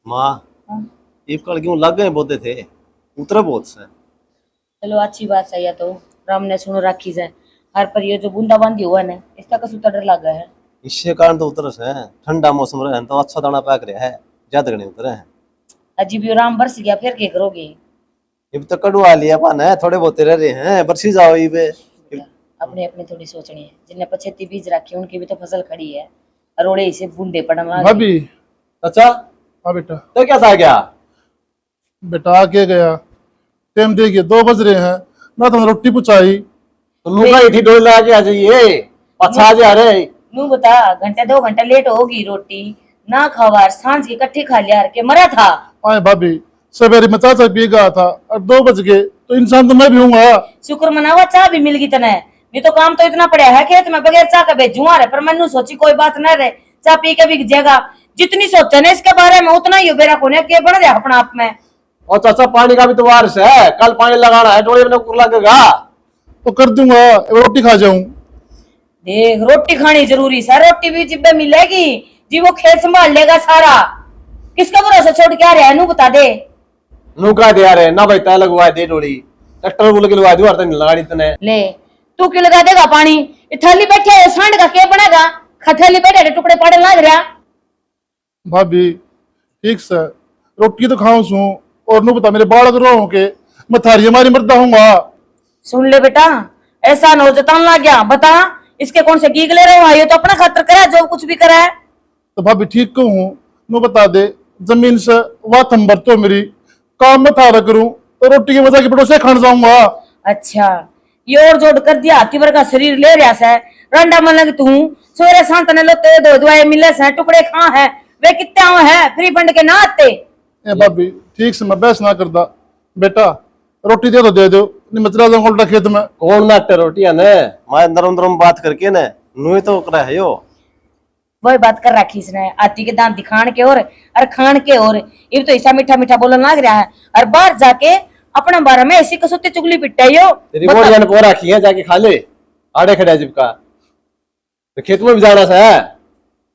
माँ हाँ? ये कल क्यों लग गए बोलते थे उतरे बहुत से। चलो अच्छी बात सही है। तो राम ने सुनो राखी से हर पर ये जो बूंदाबांदी हुआ ना इसका कसु तो डर लगा है। इसके कारण तो उतरे से ठंडा मौसम रहे तो अच्छा दाना पाक रहा है ज्यादा नहीं उतरे हैं। अजीब यो राम बरस गया फिर क्या करोगे। ये तो कड़वा लिया पान है थोड़े बहुत रह रहे हैं बरसी जाओ ये पे। अपने अपने थोड़ी सोचनी है जिनने पछेती बीज रखी उनकी भी तो फसल खड़ी है। रोड़े इसे बूंदे पड़न लग गए। भाभी। अच्छा हाँ बेटा। तो क्या था क्या बेटा आके गया टाइम देखिए 2 बज रहे हैं ना तो रोटी पुचाई। तो लुका ही थी डोल लगा के आ जाइए अच्छा आ जा रहे। नू बता घंटे 2 घंटे लेट होगी रोटी ना खावार सांझ की इकट्ठी खा लिया के मरा था। आए भाभी सवेरे में चाचा पी गया था और 2 बज गए तो इंसान तो मैं भी हूँ। शुक्र मनावा चाह भी मिल गई तने नहीं तो काम तो इतना पड़ा है खेत में बगैर चाह के भेजूंगा रे पर मैनू सोची कोई बात न रहे चाह पी के बिक जाएगा। जितनी सोचा ना इसके बारे में उतना ही बेरा को के बन रहा अपना आप में। और चाचा पानी का भी तो वारिस है कल पानी लगाना है डोले में लगेगा तो कर दूंगा रोटी खा जाऊं। देख रोटी खानी जरूरी है रोटी भी जिब्बे मिलेगी जी वो खेत संभाल लेगा सारा। किसका भरोसा छोड़ के आ रहा है नू बता दे। नूका दे यार ना भाई तय लगवा दे डोली ट्रैक्टर बोल के लगवा दो और लगा दी तने ले तू क्यों लगा देगा पानी थैली बैठे है सांड का क्या बनेगा खथैली बैठे टुकड़े पड़े लग रहा। भाभी ठीक से रोटी तो खाऊं सू और नू बता मेरे बालक रो के मैं थारी हमारी मरदा हूँगा। सुन ले बेटा ऐसा न हो जतान लग गया बता इसके कौन से गीग ले रहे हो ये तो अपना खातर करा जो कुछ भी करा है। तो भाभी ठीक कहूँ नू बता दे जमीन से वात हम तो मेरी काम में थारा करूं तो रोटी की मजा की पड़ोसे खान जाऊंगा। अच्छा ये और जोड़ कर दिया हाथी वर्गा शरीर ले रहा है रंडा मन लग तू सवेरे सांत ने लोते दो दवाई मिले से टुकड़े खा है वे कितने है फ्री फंड के ना आते। ए भाभी ठीक से मैं बहस ना करदा बेटा रोटी दे दो नहीं मचला जाऊंगा उल्टा खेत में। कौन नाटे रोटियां ने मैं अंदर अंदर में बात करके ने नुई तो करा है यो वही बात कर रखी इसने हाथी के दांत दिखान के और खान के और ये तो ऐसा मीठा मीठा बोलने लग रहा है और बाहर जाके अपने बारे में ऐसी कसौती चुगली पिटा यो। तेरी बोल जाने पो रखी है जाके खा ले आड़े खड़े जिब का तो खेत में भी जाना सा है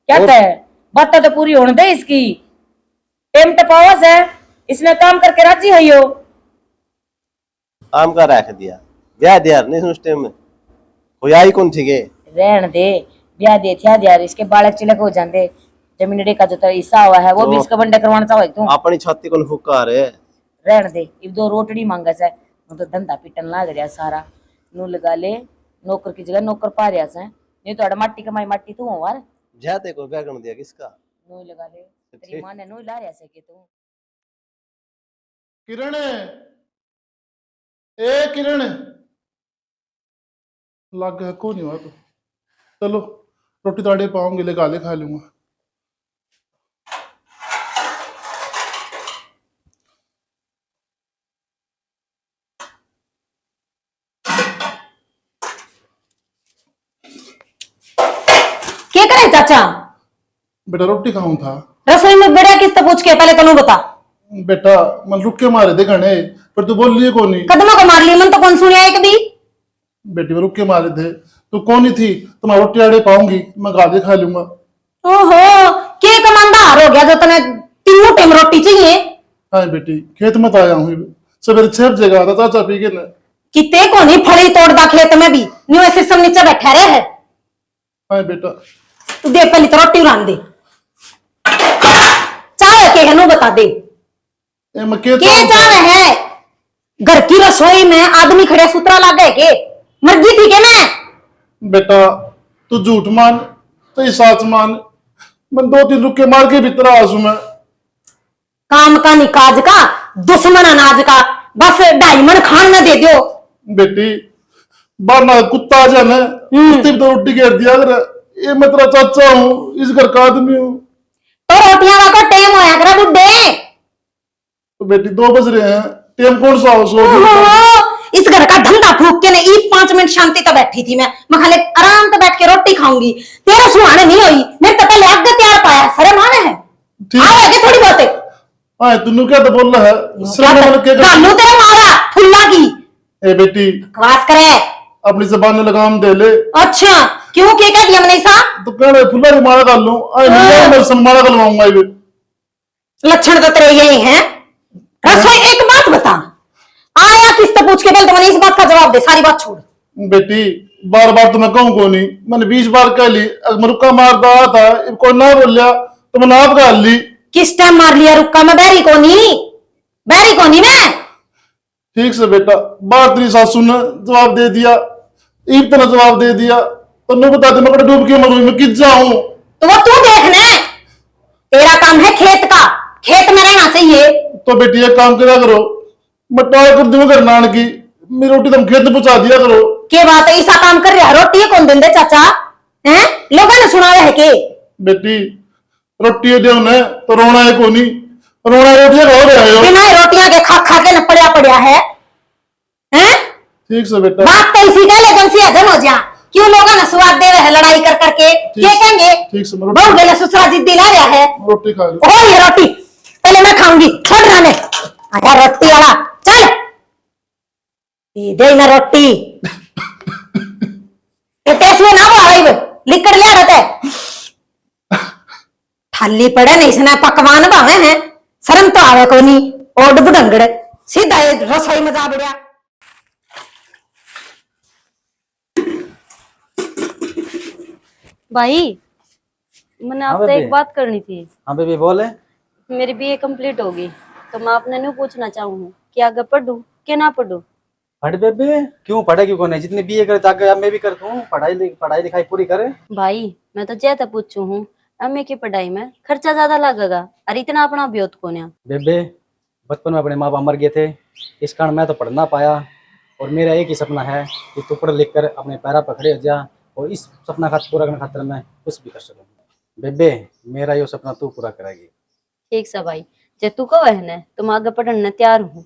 क्या है बात तो पूरी होने दे इसकी टेम टपावस है इसने काम करके राजी है यो। काम का रख दिया ब्याह दिया नहीं उस टाइम में कोई आई कौन ठीक है रहन दे ब्याह दे थिया यार इसके बालक चिलक हो जाते जमीन का जो तो हिस्सा हुआ है वो भी इसका बंडे करवाना चाहो तू अपनी छाती को फुका रहे रहन दे इब 2 रोटड़ी मांगा से तो धंधा पिटन लाग रहा सारा नू लगा ले नौकर की जगह नौकर पा रहा से नहीं तो माटी कमाई माटी तू हो यार जाते को ब्याह कर दिया किसका नू लगा ले तेरी मां ने नू ला रहा से कि तू किरण ए किरण लग है को नहीं हुआ तो चलो रोटी ताड़े पाऊंगे ले गाले खा लूंगा। क्या करे चाचा बेटा रोटी खाऊं था रसोई में बड़ा किस तो पूछ के पहले तनु बता। बेटा मन रुक के मारे दे घने पर तू बोल लिए कौन नहीं कदमों को मार ली मन तो कौन सुनिया एक भी बेटी में रुक के मारे थे तू कौन ही थी तो मैं रोटी आड़े पाऊंगी मैं गाले खा लूंगा। ओहो के कमांदार हो गया जो तने 3 टाइम रोटी चाहिए। हाँ बेटी खेत में तो आया हूँ सवेरे 6 बजे गया था चाचा पी के न किते को नहीं फड़ी तोड़दा खेत में भी न्यू ऐसे सब नीचे बैठा रहे है। हाँ बेटा तू दे पहले तो रोटी उड़ान दे चाय के है नो बता दे ए मैं के चाय है घर की रसोई में आदमी खड़े सुतरा लाग गए के मर्जी थी के मैं बेटा तू झूठ मान तो ये सच मान मैं 2-3 रुके मार के भीतर आसू मैं काम का निकाज का दुश्मन अनाज का बस 2.5 मन खान न दे दो। बेटी बाहर ना कुत्ता आ जाना कुत्ते भी तो रोटी घेर दिया अगर ये मैं तेरा चाचा हूँ इस घर का आदमी हूँ तो रोटियां का टाइम होया करा बुड्ढे तो बेटी 2 बज रहे हैं टाइम कौन सा हो सो इस घर का धंधा फूक के नहीं 5 मिनट शांति तो बैठी थी मैं खाली आराम तो बैठ के रोटी खाऊंगी तेरा सुहाने नहीं हुई मेरे तो पहले आग तैयार पाया सरे माने है आगे थोड़ी बहुत है। हाँ तू क्या तो बोल रहा है गालू तेरा मारा फुल्ला की ए बेटी बकवास करे अपनी जबान में लगाम दे ले। अच्छा क्यों के कह दिया मैंने सा तो कह रहे फुल्ला भी मारा कर लूं आई मैं सम्माना करवाऊंगा ये लक्षण तो तेरे यही हैं। रसोई एक बात बता, आया किससे पूछ के, पहले तो मैंने इस बात का जवाब दे, सारी बात छोड़। बेटी बार बार तो मैं कहूँ को नहीं, मैंने 20 बार कह ली, अगर मैं रुक्का मारता था कोई ना बोल लिया तो मैंने आप गाल ली। किस टाइम मार लिया रुक्का? मैं बैरी को नहीं मैं। ठीक से बेटा, बार तेरी सासू ने जवाब दे दिया, ईब ने जवाब दे दिया, तो मैं बता दे मैं डूब के मरूं, मैं किस जाऊं? तो वो तू देखना है, तेरा काम है खेत का, खेत में रहना चाहिए। तो बेटी एक काम करा करो, मैं टाल कर दूंगा घर नान की, मेरी रोटी तुम खेत में पहुंचा दिया करो। के बात है, ऐसा काम कर रहा है? रोटी कौन देंदे चाचा? हैं, लोगों ने सुनाया है के? बेटी रोटी दे उन्हें तो रोना है को नहीं, रोना रोटियां खा रहे हो। बिना रोटियां के खा खा के न पड़िया पड़िया है। हैं? ठीक से बेटा। बात तो इसी का लेकिन सी हजम हो जा, क्यों लोगों ने स्वाद दे रहे हैं लड़ाई कर करके? क्या कहेंगे? ठीक से बहु गले ससुरा जिद्दी ला रहा है। रोटी खा लो। ओ ये रोटी पहले मैं खाऊंगी, छोड़ रहने। आजा रोटी वाला, चल दे ना रोटी। ये टेस्टी ना वो आई लिख कर लिया रहता है। थाली पड़े नहीं इसने पकवान भावे हैं, शर्म तो आवे को नहीं। ओड बुडंगड़ सीधा ये रसोई में जा बढ़िया। भाई मैंने हाँ आपसे बेबे। एक बात करनी थी। हाँ बेबी बोले। मेरी बीए कंप्लीट होगी तो मैं आपने नहीं पूछना चाहूँ कि आगे पढ़ूं कि ना पढ़ूं। पढ़ बेबे, क्यों पढ़े क्यों नहीं, जितनी बीए करे ताकि अब मैं भी करता हूँ, पढ़ाई लिखाई पूरी करे। भाई मैं तो ज्यादा पूछू हूँ, एमए की पढ़ाई में खर्चा ज्यादा लगेगा और इतना अपना ब्योत को नहीं। बेबे बचपन में अपने माँ बाप मर गए थे, इस कारण मैं तो पढ़ ना पाया, और मेरा एक ही सपना है कि तू पढ़ लिख कर अपने पैरों पर खड़े हो जा, और इस सपना खातिर पूरा करने खातिर मैं कुछ भी कर सकूँ। बेबे मेरा ये सपना तू पूरा करेगी। ठीक सा भाई, जे तू कहो है ना तो मैं आगे पढ़ने तैयार हूँ,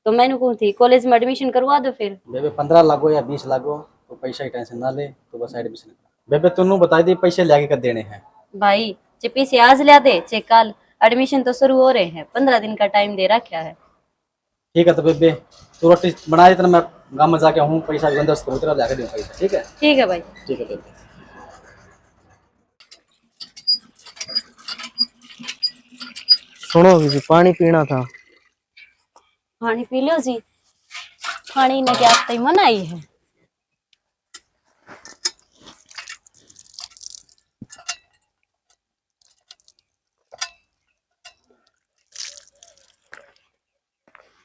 तो मैंने कहूँ थी कॉलेज में एडमिशन करवा दो फिर। बेबे 15 लाख हो या 20 लाख हो, तो पैसा की टेंशन ना ले, तो बस एडमिशन कर। बेबे तू बता दी पैसे ले कर देने हैं। भाई चे पैसे आज लिया दे चे कल, एडमिशन तो शुरू हो रहे हैं, 15 दिन का टाइम दे रखा है। ठीक है तो बेबे तू रोटी बना देना, मैं गाँव में जाके हूँ, पैसा बंदोबस्त करूँ तेरा, लेकर दूँ पैसा। ठीक है। ठीक है भाई। ठीक है बेबे। सुनो बीबी, पानी पीना था। पानी पी लो जी, पानी ने क्या आपकी मन आई है।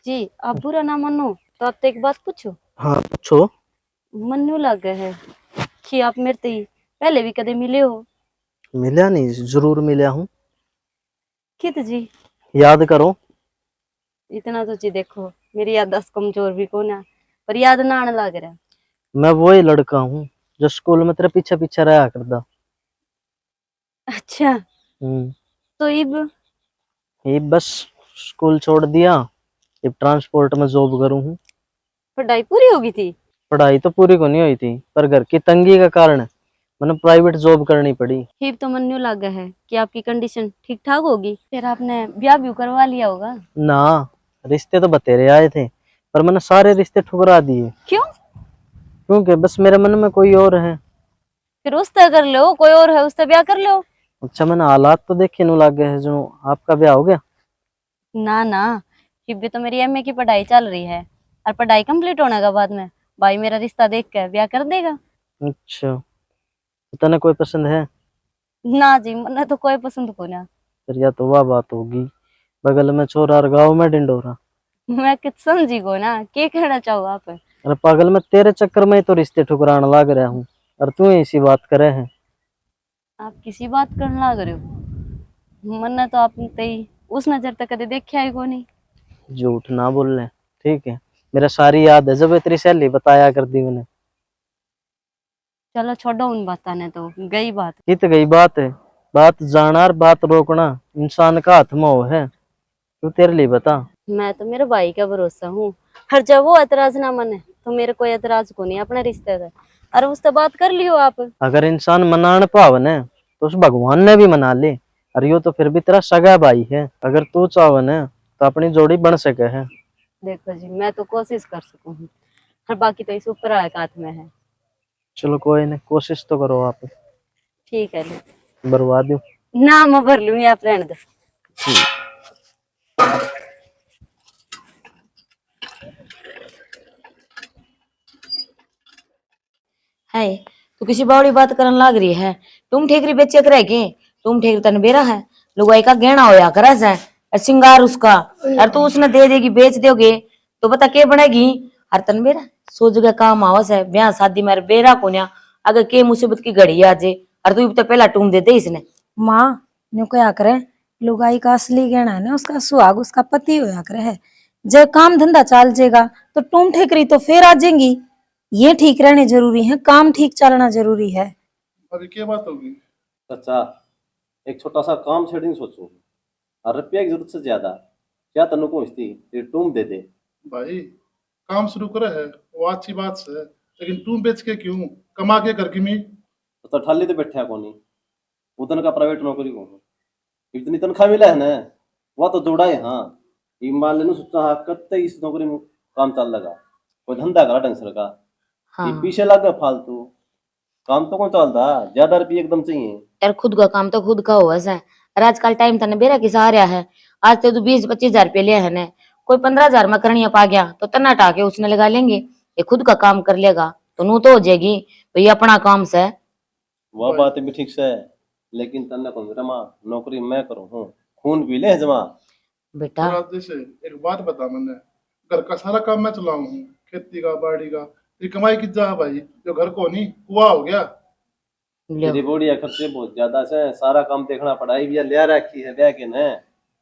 जी आप बुरा ना मानो तो आपसे एक बात पूछो। हाँ पूछो। मन्नू लगे है कि आप मेरे से पहले भी कदे मिले हो। मिला नहीं, जरूर मिला हूँ। कित जी याद करो। इतना तो जी देखो मेरी याददाश्त कमजोर भी कौन है, पर याद ना आने लग रहा। मैं वही लड़का हूँ जो स्कूल में तेरे पीछे पीछे रहा करता। अच्छा हम्म। तो इब ये बस स्कूल छोड़ दिया, अब ट्रांसपोर्ट में जॉब करूँ हूँ। पढ़ाई पूरी होगी थी। पढ़ाई तो पूरी को नहीं हुई थी, पर घर की तंगी के कारण मैंने प्राइवेट जॉब करनी पड़ी। हिब तो मन्नू लगा है कि आपकी कंडीशन ठीक ठाक होगी, फिर आपने ब्याह भी करवा लिया होगा। ना, रिश्ते तो बतेरे आए थे, पर मैंने सारे रिश्ते ठुकरा दिए। क्यों? क्योंकि बस मेरे मन में कोई और है। फिर उससे कर लो, कोई और है उससे ब्याह कर लो। अच्छा मैंने हालात तो देखे नु लग गए है जो आपका ब्याह हो गया। ना ना, हिब भी तो मेरी एमए की पढ़ाई चल रही है, और पढ़ाई कंप्लीट होने के बाद में भाई मेरा रिश्ता देख के ब्याह कर देगा। अच्छा तने कोई पसंद है? ना जी मन्ने तो कोई पसंद को ना। फिर या तो वह बात होगी, बगल में छोरा और गाँव में डिंडोरा। मैं कित समझी को ना, क्या कहना चाहो आप? अरे पागल, मैं तेरे चक्कर में ही तो रिश्ते ठुकराने लग रहा हूँ, और तू इसी बात करे है। आप किसी बात करने लग रहे हो? मन्ने तो आपने तई उस नजर तक कदे देखा ही को नहीं। झूठ ना बोल ले, ठीक है? मेरा सारी याद है, जब तेरी सहेली बताया कर दी मैंने। चलो छोड़ो उन बातों ने, तो गई बात। कित गई बात है? बात जाना और बात रोकना इंसान का हाथ में हो है। तू तेरे लिए बता। मैं तो मेरे भाई का भरोसा हूँ, हर जब वो एतराज ना माने तो मेरे कोई एतराज को नहीं अपने रिश्ते का। अरे उससे बात कर लियो आप। अगर इंसान मनाने पावन है तो उस भगवान ने भी मना ले। अरे यो तो फिर भी तेरा सगा भाई है, अगर तू चावन है तो अपनी जोड़ी बन सके है। देखो जी मैं तो कोशिश कर सकूँ, और बाकी तो इस ऊपर वाले के हाथ में है। चलो कोई नहीं, कोशिश तो करो आप। ठीक है ले। बर्बाद दो ना मैं भर लूंगी, आप रहने दो। है तू किसी बावड़ी बात करन लाग रही है। तुम ठेकरी बेचे करे के तुम ठेकरी तन बेरा है लुगाई का गहना होया करस है और सिंगार उसका और तू उसने दे देगी बेच दोगे तो बता के बनेगी। हर तन बेरा सो जगह काम आवस है ब्याह शादी में बेरा कोन्या अगर के मुसीबत की घड़ी आ जे और तू तो पहला टूम दे दे इसने। माँ न्यू क्या करे, लुगाई का असली गहना है ना उसका सुहाग उसका पति होया करे है। जब काम धंधा चल जाएगा तो टूम ठेकरी तो फिर आ जाएंगी। ये ठीक रहने जरूरी है, काम ठीक चलना जरूरी है। अभी क्या बात होगी? चाचा एक छोटा सा काम छेड़ने सोचो और रुपया की जरूरत से ज्यादा क्या तनु को तेरी टूम दे दे। भाई काम शुरू करे है वो अच्छी बात है, लेकिन तुम बेच के क्यों, कमा के करके मी तो ठाली तो बैठा कोनी उतन का प्राइवेट नौकरी को इतनी तनख्वाह मिला है ना वह तो जोड़ा है। हाँ ये मान लेना सोचना हाँ कत्ते इस नौकरी में काम चल लगा कोई धंधा करा ढंग से का हाँ। ये पीछे लग गए फालतू काम तो कौन चलता ज्यादा रुपये एकदम चाहिए यार खुद का काम तो खुद का हुआ है और आजकल टाइम तने बेरा किसा आ रहा है। आज तो 20-25 हजार रुपये लिया है ने कोई 15,000 में करनिया पा गया तो तना हटा के उसने लगा लेंगे। ये खुद का काम कर लेगा तो नू तो हो जाएगी भाई अपना काम से। वह बात भी ठीक से है लेकिन तन्ने कौन रमा नौकरी मैं करूँ हूँ खून भी ले जमा बेटा। और जैसे एक बात बता, मैंने घर का सारा काम मैं चलाऊ हूँ, खेती का बाड़ी का, ये कमाई की जा भाई जो घर को नहीं कुआ हो गया। मेरी बोड़ी खर्चे बहुत ज्यादा से सारा काम देखना पड़ाई भी लिया रखी है ब्याह के न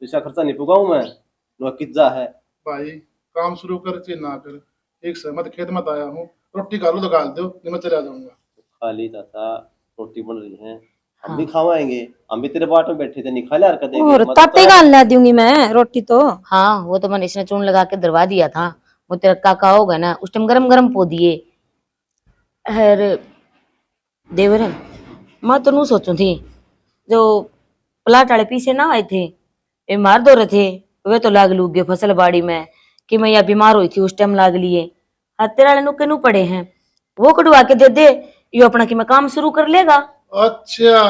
दूसरा खर्चा नहीं पुगाऊ मैं नो किज्जा है। भाई काम शुरू कर चाहे ना कर, एक सहमत खेत में आया हूँ, रोटी खा लो तो गाल दो नहीं मैं चला जाऊंगा। खाली चाचा रोटी बन रही है हम भी खावाएंगे, हम भी तेरे बाट में बैठे थे नहीं खा लिया कर देंगे और ताते गाल ला दूंगी मैं रोटी तो। हाँ वो तो मैंने इसने चून लगा के दरवा दिया था। वो तेरा काका होगा ना उस टाइम गरम गरम पो दिए। अरे देवर मैं तो नू सोचू थी जो प्लाट वाले पीछे ना आए थे वे मार दो रहे थे वे तो लाग लूग गए फसल बाड़ी में कि मैं यहाँ बीमार हुई थी उस टाइम लाग लिए। हत्ते वाले नुके नू पड़े हैं वो कटवा के दे दे यो अपना कि मैं काम शुरू कर लेगा। अच्छा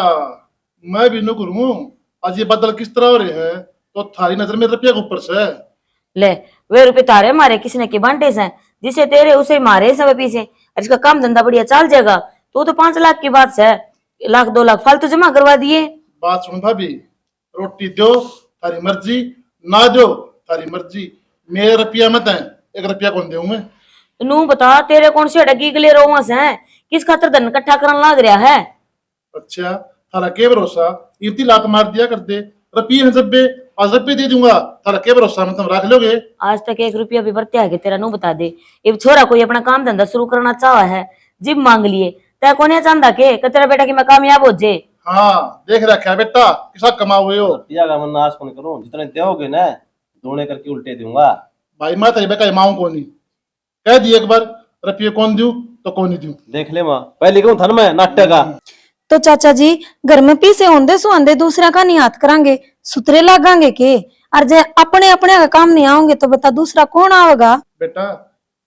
मैं भी नुकुर हूँ, आज ये बदल किस तरह हो रहे हैं तो थारी नजर में रुपया के ऊपर से ले वे रुपये तारे मारे किसने के बांटे से जिसे तेरे उसे मारे सब पीछे और इसका काम धंधा बढ़िया चल जाएगा तो 5 लाख की बात है 1-2 लाख फालतू जमा करवा दिए। बात सुन भाभी, रोटी दो थारी मर्जी, ना दो थारी मर्जी, मेरे रुपया मत है 1 रुपया कौन दे मैं। नू बता तेरे कौन से डगी के लिए रोवा से किस खातर धन इकट्ठा करन लाग रहा है। अच्छा थारा के भरोसा, 30 लाख मार दिया कर दे रुपये हैं जब्बे आज रुपये दे दूंगा, थारा के भरोसा में तुम रख लोगे। आज तक 1 रुपया भी बरते आगे तेरा नू बता दे। ये छोरा कोई अपना काम धंधा शुरू करना चाहा है जिब मांग लिए तय कोने चाहता के तेरा बेटा की मैं कामयाब हो जे। हाँ देख रखा बेटा किसा कमा हुए हो। रुपया का मैं नाश कौन करूँ जितने दोगे ना दोने करके उल्टे दूंगा। भाई मैं तेरे बेटा माऊ को नहीं कह दी एक बार रुपये कौन दूं तो कौन नहीं दूं। देख ले माँ पहले क्यों थन में नाट्य का तो चाचा जी घर में पीसे होंदे सुहांदे दूसरा का नहीं हाथ करांगे सुतरे लगांगे के और जे अपने अपने का काम नहीं आओगे तो बता दूसरा कौन आवेगा। बेटा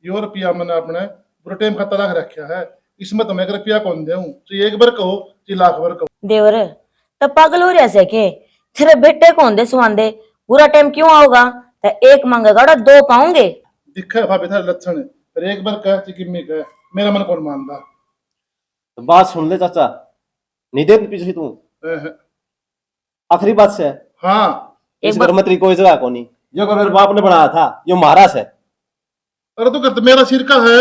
यो रुपया मैंने अपने पूरे टाइम खाता रख रखा है, इसमें तुम्हें 1 रुपया कौन दे तो 1 बार कहो 3 लाख बार कहो। देवर तब पागल हो रहा से के तेरे बेटे कौन दे सुहांदे पूरा टाइम क्यों आओगा तो 1 मांगेगा 2 पाओगे। दिखा है भाभी थारे लक्षण है, पर 1 बार कह किम्मी कह मेरा मन कौन मानता। तो बात सुन ले चाचा नहीं दे पीछे तू आखिरी बात से हाँ इस घर में तेरी कोई जगह को नहीं, जो घर मेरे बाप ने बनाया था यो महाराज है। अरे तो कर मेरा सिर का है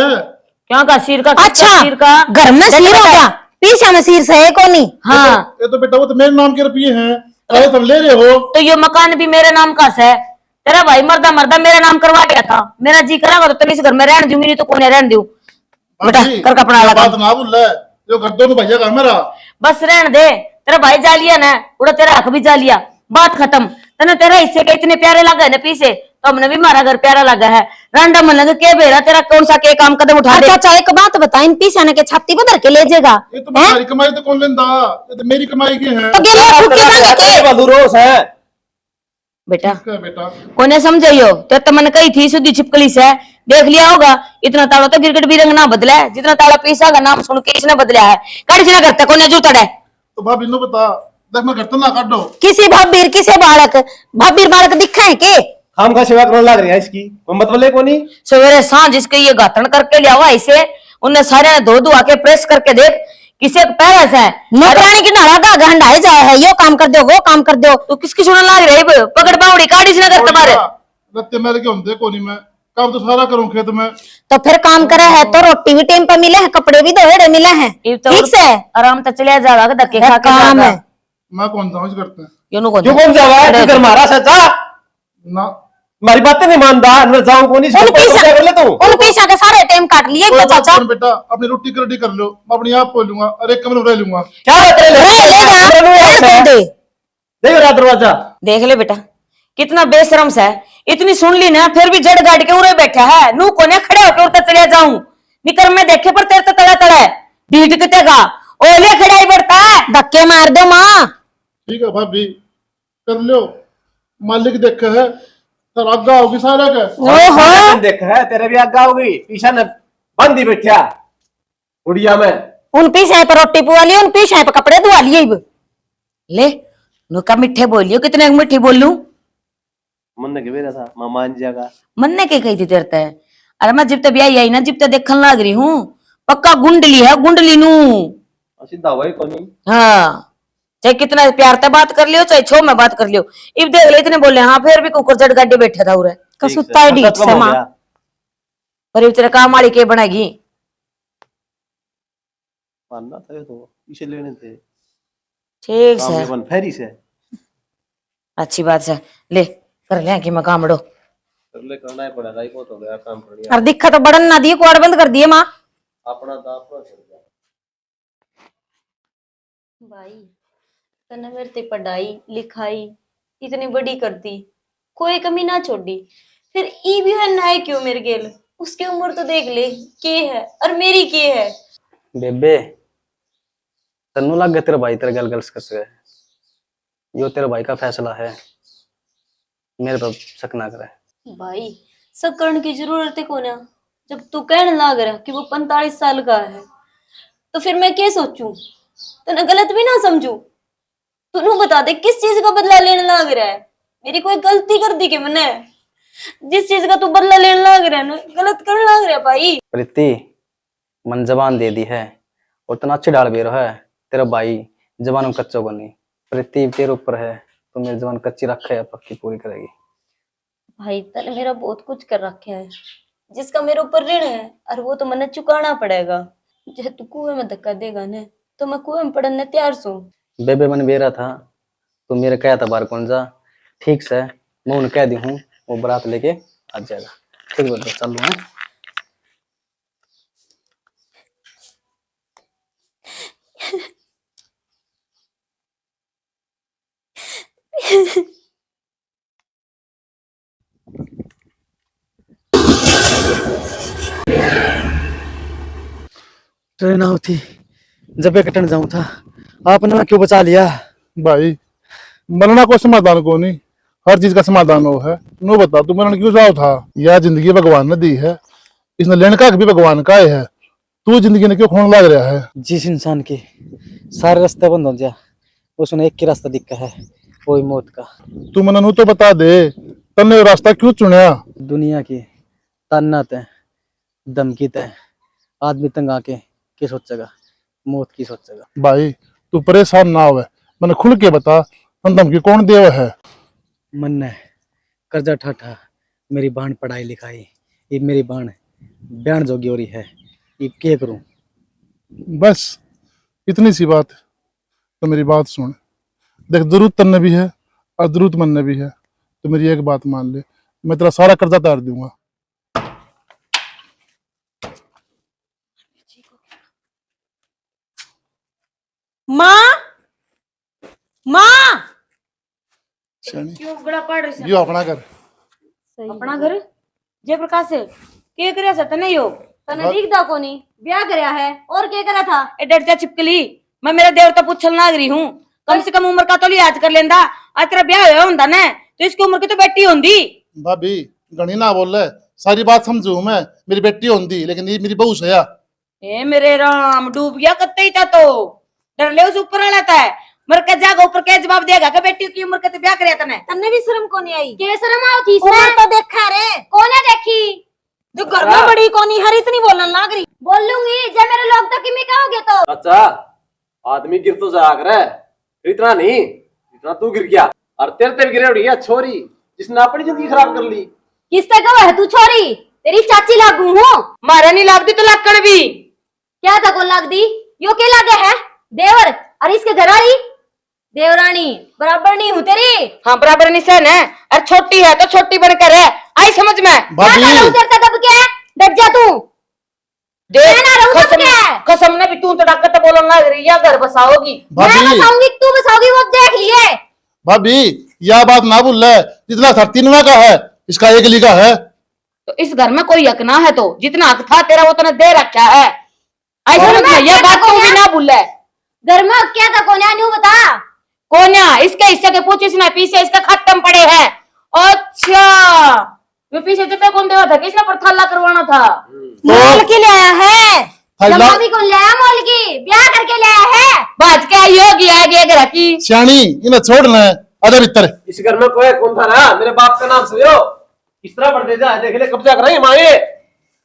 क्या का सिर का अच्छा सिर का घर में सिर हो गया पीछे में सिर से है कौन नहीं। हाँ ये तो बेटा वो तो मेरे नाम के रुपये हैं, अरे तुम ले रहे हो तो ये मकान भी मेरे नाम का है। तेरा भाई मर्दा मर्दा मेरा नाम करवा दिया था, मेरा जी करागा तो तेरे इस घर में रहने दूंगी नहीं तो कौन रहने दूं। बेटा भाभी, कर कपड़ा ये लगा बात ना भूल जो कर दो भैया का मेरा बस रहने दे। तेरा भाई जा लिया ना उड़ा तेरा हक भी जा लिया बात खत्म। तने तेरा हिस्से के इतने प्यारे लगा ना पीछे तो हमने भी मारा घर प्यारा लगा है रांडा मन लगे के बेरा तेरा कौन सा के काम कदम उठा दे। चाचा एक बात बता इन पीछे के छाती पर धर के ले जाएगा ये तो तुम्हारी कमाई तो कौन लेंदा, ये तो मेरी कमाई की है। तो गेला फूक के बांध के बदुरोस है बेटा इसका बेटा कोने समझाइयो तो मन कही थी सुधी छिपकली से देख लिया होगा। इतना ताड़ा तो गिरगिट भी रंग ना बदला है जितना ताड़ा पीसा का नाम सुन के इसने बदला है। कड़ी से ना करता कोने जूता है तो भाभी नो बता देख मैं घर तो ना काटो किसी भाभीर किसे भाभीर बालक दिखा है के हम का सेवा करने लग रही है इसकी मतलब ले को नहीं सवेरे सांझ इसके ये गातन करके लिया हुआ इसे उन्हें सारे ने धो धुआ के प्रेस करके देख किसी एक पैरस है नौकरानी की नारा का हंडाए जाए है, यो काम कर दो वो काम कर दो। तू किसकी सुनने लाग रही है? पकड़ बावड़ी काटी से नगर तुम्हारे लत्ते मेरे के होंगे कोनी मैं काम तो सारा करूं खेत में। तो फिर काम करे है तो रोटी भी टाइम पे मिले है, कपड़े भी धोए मिले हैं, ठीक से आराम से चले जाएगा धक्के खा के काम है। मैं कौन समझ करते हैं क्यों कौन जावा किधर मारा सचा ना हमारी बातें नहीं मानता अंदर जाऊं कौन उन पीछा कर ले तू उन पीछा के सारे टाइम काट लिए कोई क्या बात चाचा? नहीं बेटा, अपनी रोटी रेडी कर लो, मैं अपनी आप बोलूंगा और एक कमरे में रह लूंगा। क्या बात है ले दे देख रहा दरवाजा देख ले बेटा कितना बेशरम सा है, इतनी सुन ली ना फिर भी जड़ गाड़ के उरे बैठा है। नू कोने खड़े होकर उड़ता चले जाऊं निकर में देखे पर तेरे तड़ा तड़ा है ढीठ कितेगा ओले खड़ा ही बढ़ता है। धक्के मार दो माँ। ठीक है भाभी कर लो, मालिक देखे है सर आगा होगी सारा का। ओहो देखा है तेरे भी आगा होगी पीछा न बंदी बैठा उड़िया में उन पीछे पर रोटी पुआ ली, उन पीछे पर कपड़े धुआ लिए। ले नु का मिठे बोलियो कितने मिठी बोलूं मन ने के था मामा जाएगा मन ने के कही थी तेरते अरे मैं जिब तक ब्याह आई ना जिब तक देखने लग रही हूँ पक्का गुंडली है गुंडली नू सीधा वही कोनी। हाँ चाहे कितना प्यार से बात कर लियो चाहे छो में बात कर लियो इब देख ले इतने बोले हाँ फिर भी कुकर जड़ गाड़ी बैठे था उरे कसुत्ता है ढीठ से माँ। पर इब तेरे काम वाली के बनाएगी मानना था ये तो इसे लेने थे ठीक काम से ये बन फेरी से अच्छी बात है ले कर ले कि मैं कामड़ो कर ले करना ही पड़ेगा ही बहुत हो गया काम कर लिया और दिक्कत तो बड़न ना दिए, कुआड़ बंद कर दिए माँ। अपना तो अपना कर दिया भाई तने मेरे ते पढ़ाई लिखाई इतनी बड़ी कर दी, कोई कमी ना छोड़ी, फिर ई भी है ना क्यों मेरे गेल? उसकी उम्र तो देख ले के है और मेरी के है। बेबे तन्नू लग गया तेरा भाई तेरे गल गल्स कस गए, यो तेरे भाई का फैसला है, मेरे पर शक ना करे। भाई सब करने की जरूरत है को ना, जब तू कहने लग रहा कि वो 45 साल का है तो फिर मैं क्या सोचूं? तने गलत भी ना समझू, तू बता दे किस चीज का बदला लेने लग रहा है? मेरी कोई गलती कर दी कि मैंने? जिस चीज का तू बदला लेने लग रहा है ना गलत करने लग रहा है भाई। प्रीति मन जबान दे दी है और तना अच्छी डाल भी रहा है, तेरा भाई जबान में कच्चा बनी, प्रीति तेरे ऊपर है, तो मेरी जबान कच्ची रखा है पक्की पूरी करेगी। भाई तने मेरा बहुत कुछ कर रखा है जिसका मेरे ऊपर ऋण है और वो तो मैंने चुकाना पड़ेगा। जो तू कुएं में धक्का देगा ना तो मैं कुएं में पड़ने तैयार हूँ। बेबे मन बेरा था तो मेरे कहा था बार कौन जा, ठीक से मैं उन्हें कह दी हूँ वो बारात लेके आ जाएगा। ठीक बोल चल है ट्रेन आओ थी जब कटन जाऊं था, आपने क्यों बचा लिया? भाई मरना कोई समाधान को नहीं, हर चीज का समाधान हो है। नो बता तू मरण क्यों जाओ था? यह जिंदगी भगवान ने दी है, इसने लेने का भी भगवान का है, तू जिंदगी ने क्यों खोने लग रहा है? जिस इंसान के सारे रास्ते बंद हो जाए उसने एक ही रास्ता दिखा है, वही मौत का। तू मन नू तो बता दे तन्ने रास्ता क्यों चुनया? दुनिया की तान्ना तय धमकी तय आदमी तंग आके क्या सोचेगा, मौत की सोचेगा। भाई तू परेशान ना हो, मैंने खुल के बता तन धमकी कौन देव है? मन ने कर्जा ठाठा मेरी बाण पढ़ाई लिखाई, ये मेरी बाण बयान जोगी हो रही है, ये क्या करूं? बस इतनी सी बात है, तो मेरी बात सुन देख, जरूरत तन्ने भी है और जरूरत मन ने भी है, तो मेरी एक बात मान ले, मैं तेरा सारा कर्जा उतार दूंगा। माँ माँ शानी, क्यों बड़ा पड़ रही यो अपना कर। अपना घर जय प्रकाश से के करया से तने यो तने दिखदा कोनी ब्याह करया है और क्या करा था? ए डरता छिपकली मैं मेरा देवता पूछल लाग रही हूँ, कम से कम उम्र का तो लिहाज कर लेंदा। आज तेरा ब्याह होया हुंदा ना तो इसकी उम्र की तो बेटी होंदी। भाभी गणी ना बोल ले, सारी बात समझू मैं, मेरी बेटी होंदी लेकिन ये मेरी बहू से या। ए मेरे राम डूब गया कत्ते ही था तो डर ले उस ऊपर रहता है मर के जागा ऊपर के जवाब देगा कि बेटी की उम्र के तो ब्याह करया तने। तन्ने भी शर्म कोनी आई? के शर्म आओ थी कौन तो देखा रे? कौन है देखी? जो घर में बड़ी कोनी हर इतनी बोलने लग रही। बोल लूंगी जब मेरे लोग तो किमी कहोगे तो। अच्छा आदमी गिर तो जा कर इतना नहीं, इतना तू गिर गया और तेरे गिरे उड़ी है छोरी जिसने अपनी जिंदगी खराब कर ली। किससे कहो है तू छोरी? तेरी चाची लागू हूँ। मारा नहीं लगती तो लक्कड़ भी। क्या था कौन लाग दी? यो के लागे है देवर और इसके घर आई देवरानी बराबर नहीं हूँ तेरी। हाँ बराबर निशान है, और छोटी है तो छोटी बनकर है, आई समझ में। क्या भाभी कर उधर तक क्या है? डट जा तू। देख मैं ना रहूं तो कसम क्या है? कसम ने भी तू तो डॉक्टर बोलने लग रही या घर बसाओगी। मैं भाभी बसाऊंगी तू बसाओगी वो देख लिए। भाभी यह बात ना भूल ले, जितना था 3वां का है, इसका 1 ली का है। तो इस घर में कोई हक ना है, तो जितना हक था तेरा वो तूने दे रखा है। आई और समझ मैं में, यह क्या बात तू करूं भी यार? ना भूल ले। घर में क्या था कौन है न्यू बता। कोन्या इसके हिस्से के पूछ, इसने पीछे इसका खत्म पड़े हैं। अच्छा मैं पीछे जितना कौन देवा था, किसने पर थल्ला करवाना था? मोल के ले आया है। हल्ला लम्बा भी कौन लाया मोल की ब्याह करके लाया है। बाज के आई होगी आगे घर की। सियाणी इन्हें छोड़ ले, आजा भीतर। इस घर में कोई कौन था ना, मेरे बाप का नाम सुनो। इस तरह बढ़ जा देख ले कब्जा कर रही माए।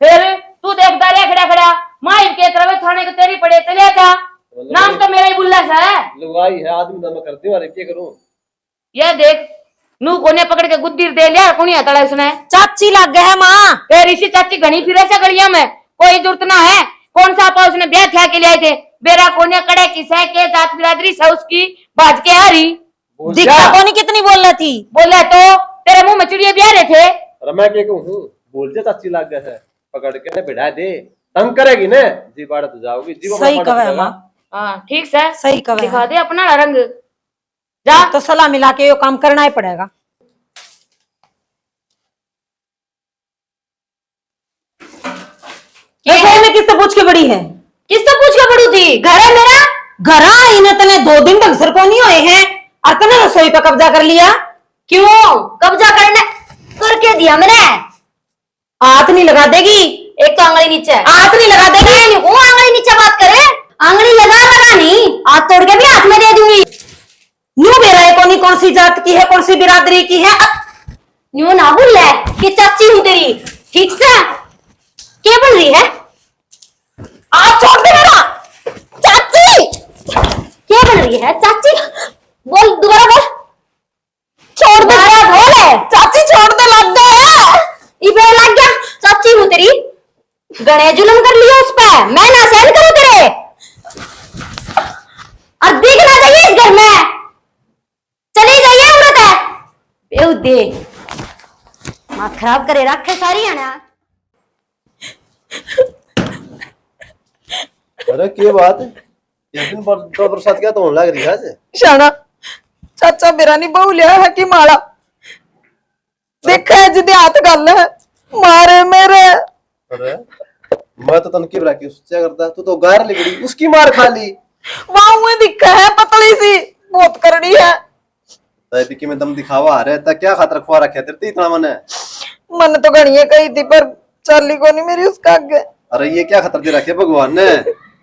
फिर तू देखता रहे खड़ा खड़ा, माई के तरह थाने को तेरी पड़े चले जा। नाम तो मेरा ही बुल्ला सा है। लुगाई है आदमी दम करती हूं, अरे क्या करूं। ये देख नू कोने पकड़ के गुद्दी दे लिया, कुनिया तड़ा उसने। चाची लग गए है माँ। फिर इसी चाची घनी फिरे से गलिया में, कोई जरूरत ना है। कौन सा आपा उसने ब्याह क्या के लिए आए थे? बेरा कोने कड़े किसे के जात बिरादरी से उसकी बाज के हारी। दिखा कोनी कितनी बोल रही थी। बोले तो तेरे मुंह में चिड़िया ब्याह रहे थे। अरे मैं क्या कहूं, बोल जा चाची लाग गया है, पकड़ के बिठा दे, तंग करेगी ना जी बाड़ा तो जाओगी जी। सही कहा है माँ, हाँ ठीक से सही कहा दिखा है। दे अपना रंग जा। तो सलाह मिला के ये काम करना ही पड़ेगा। रसोई में किससे पूछ के बड़ी है? किससे पूछ के पड़ू थी? घर है मेरा। घर इन्हें तने 2 दिन ढंग से को नहीं हुए हैं और तने रसोई पे कब्जा कर लिया। क्यों कब्जा करने करके दिया मैंने? हाथ नहीं लगा देगी। एक तो आंगली नीचे हाथ नहीं लगा देगी। मैं नहीं हूँ आंगली नीचे बात करे। आंगली लगा लगा नहीं हाथ तोड़ के भी हाथ में दे दूंगी। न्यू बेरा है कोनी कौन सी जात की है, कौन सी बिरादरी की है। न्यू ना भूल ले कि चाची हूँ तेरी, ठीक से? क्या बन रही है? आप छोड़ दे मेरा। चाची क्या बन रही है? चाची बोल दोबारा बोल। छोड़ दे बोले। चाची छोड़ दे, लग गए। इबे लग गया। चाची हूँ तेरी, गणे जुल्म कर लिया उस पे, मैं ना सहन करूँ तेरे। और दिख ना जाइए इस घर में, चली जाइए उम्र है बेउदे। माँ खराब करे रखे सारी है ना। अरे क्या बात है, इस दिन तो बरसात क्या तो होने लग रही है आज। शाना चाचा मेरा नहीं बहु लिया है कि माड़ा देखा है जिदे हाथ गल है मारे मेरे। अरे मैं तो तनकी बरा की सोचा करता, तू तो गायर लिगड़ी उसकी मार खा ली। वहां मुझे दिखा है पतली सी बहुत करनी है। तय में दम दिखावा आ रहा है, क्या खातर खुआ रखे तेरे इतना मन है। मन तो गणिए कही थी पर चाली को नहीं मेरी उसका आगे। अरे ये क्या खतर दे रखे भगवान ने।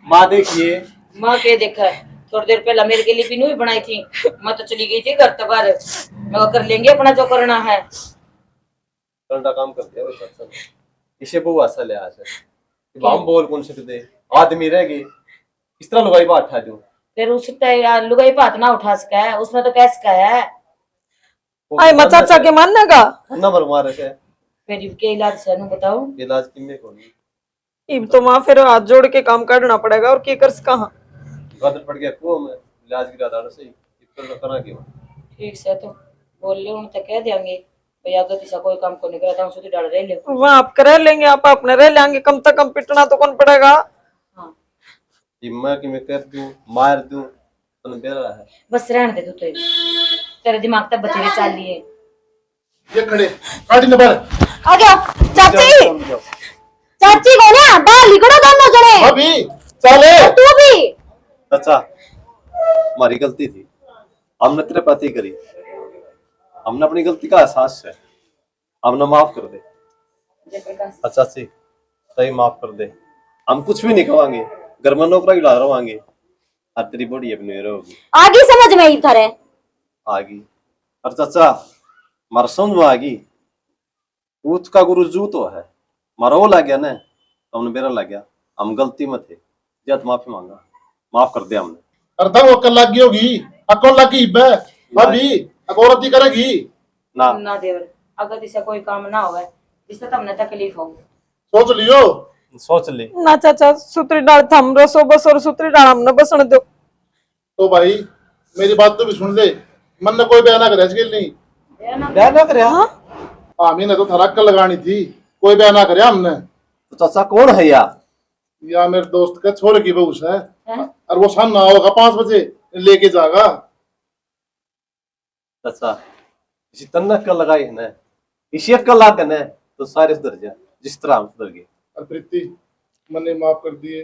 माँ देखिए, माँ के देखा थोड़ी देर पहले मेरे के लिए भी बनाई थी। मैं तो चली गई थी घर तक, मैं कर लेंगे अपना जो करना है। करना काम कर दिया वैसा इसे बहु आशा ले आज हम बोल कौन से दे आदमी रह गए इस तरह लुगाई बात उठा दो। फिर उससे यार लुगाई बात ना उठा सका है, उसमें तो कैस का है। आई मैं चाचा के मानने का नंबर मारे से फिर के इलाज से बताओ। इलाज किन्ने को नहीं इब तो वहां फिर हाथ जोड़ के काम करना पड़ेगा और की कर कहा गदर पड़ गया को में इलाज गिरा दाड़ से इतना करना क्यों। ठीक से तो बोल ले उन तक कह देंगे भैया तो दिशा कोई काम को नहीं करा था सुधी डाल रहे ले। वहां आप कर लेंगे, आप अपने रह लेंगे, कम से कम पिटना तो कौन पड़ेगा। हाँ मैं कि मैं कर दूं मार दूं तो बेरा है। बस रहने दे तू तो, तेरे दिमाग तक बतेरे चाल लिए। ये खड़े काटी न पर आ गया चाची। चाची को ना बाहर निकलो दोनों जने। भाभी चले। तू भी। अच्छा हमारी गलती थी, हमने तेरे पति करी, हमने अपनी गलती का एहसास है, हमने माफ कर दे। अच्छा सी सही माफ कर दे, हम कुछ भी नहीं कहेंगे, घर में नौकरा गिला रवांगे और तेरी बड़ी अपनी रहोगी। आगे समझ में ही थारे आगी और चाचा मार समझ में आगी, ऊत का गुरु जू तो है, मारा वो लग गया ना तो हमने बेरा लग गया, हम गलती में थे, जब माफी मांगा, माफ कर दिया हमने। अर्धा वो अक्ल लगी होगी, अक्ल लगी बे अभी अकोरती करेगी ना ना देवर, अगर इसे कोई काम ना होवे जिससे तुमने तकलीफ हो। सोच लियो। सोच ले। ना चाचा सुतरी डाल थम रसो बस और सुतरी डाल हमने बसण दो। तो भाई मेरी बात तो भी सुन ले, मन ने कोई बयाना करे इसके नहीं क्या ना करे? आमी ने तो थारा अक्ल लगानी थी, कोई बयाना करे हमने। तो चाचा कौन है यार? या मेरे दोस्त का छोरे की बहू है, और वो शाम ना होगा 5 बजे लेके जाएगा। चाचा इसी तन्ना अक्ल लगाई है ना, इसी अक्ल ला ना तो सारे सुधर जाए जिस तरह हम सुधर गए। और प्रीति मैंने माफ कर दिए,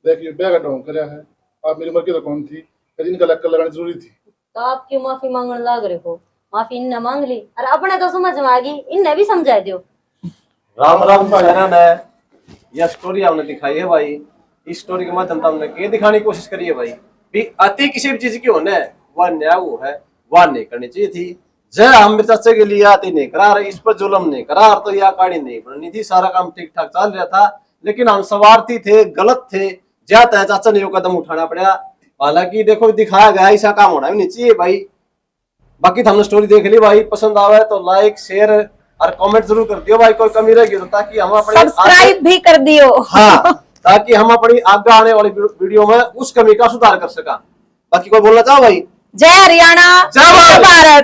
देखिए बैग ढोंग कराया है, आप मेरी उम्र की तो कौन थी, इनका अक्ल लगानी जरूरी थी। तो आप क्यों माफी मांगने लग रहे हो? माफी इनने मांग ली और अपने तो समझ में आ गई, इनने भी समझा दियो। राम राम शरण है, यह स्टोरी हमने दिखाई है भाई। इस स्टोरी के माध्यम से हमने ये दिखाने की कोशिश करी है भाई भी अति किसी भी चीज की होना है वह न्याय वो है, वह नहीं करनी चाहिए थी। जय हम मेरे चाचे के लिए आती नहीं करा रहे, इस पर जुल्म नहीं करा तो यह कहानी नहीं बननी थी, सारा काम ठीक ठाक चल रहा था, लेकिन हम स्वार्थी थे, गलत थे, जाता है चाचा ने यो कदम उठाना पड़ा। हालांकि देखो दिखाया गया ऐसा काम होना भी नहीं चाहिए भाई। बाकी हमने स्टोरी देख ली भाई, पसंद आवे तो लाइक शेयर और कमेंट जरूर कर दियो भाई, कोई कमी रहेगी तो, ताकि हम अपने सब्सक्राइब भी कर दियो। हाँ, ताकि हम अपनी आगे आने वाली वीडियो में उस कमी का सुधार कर सका। बाकी कोई बोलना चाहो भाई? जय हरियाणा, जय भारत। भारत।